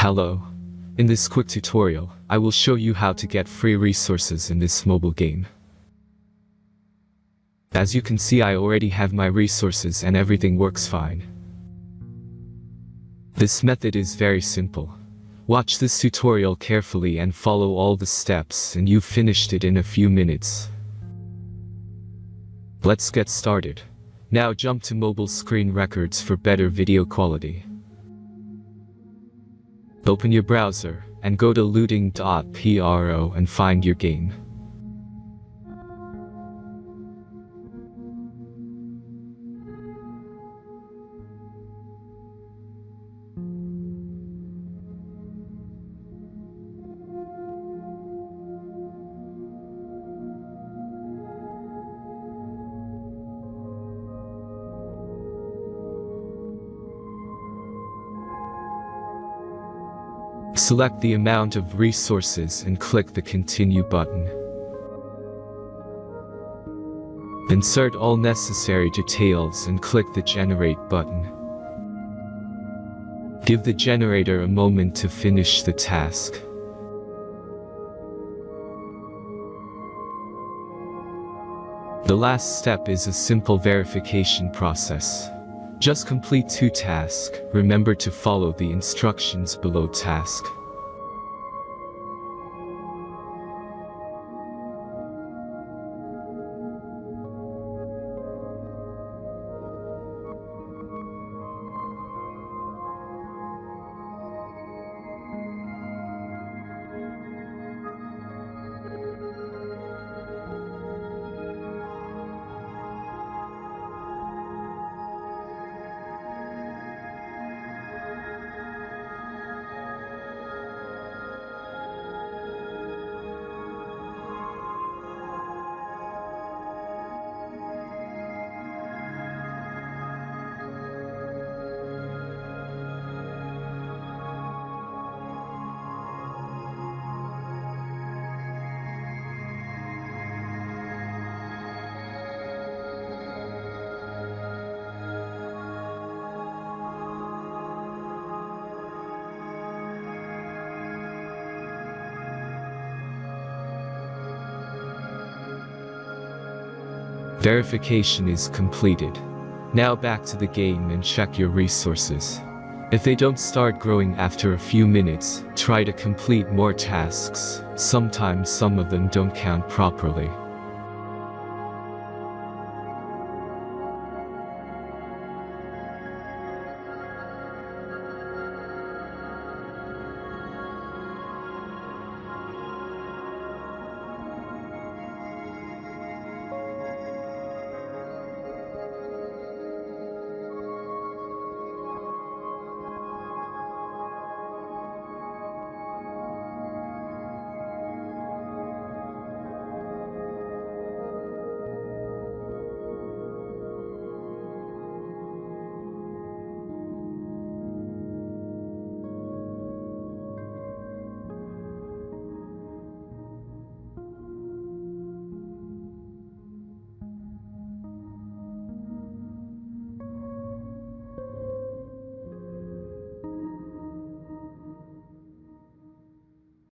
Hello. In this quick tutorial, I will show you how to get free resources in this mobile game. As you can see, I already have my resources and everything works fine. This method is very simple. Watch this tutorial carefully and follow all the steps and you've finished it in a few minutes. Let's get started. Now jump to mobile screen records for better video quality. Open your browser and go to looting.pro and find your game. Select the amount of resources and click the Continue button. Insert all necessary details and click the Generate button. Give the generator a moment to finish the task. The last step is a simple verification process. Just complete 2 tasks. Remember to follow the instructions below task. Verification is completed. Now back to the game and check your resources. If they don't start growing after a few minutes, try to complete more tasks. Sometimes some of them don't count properly.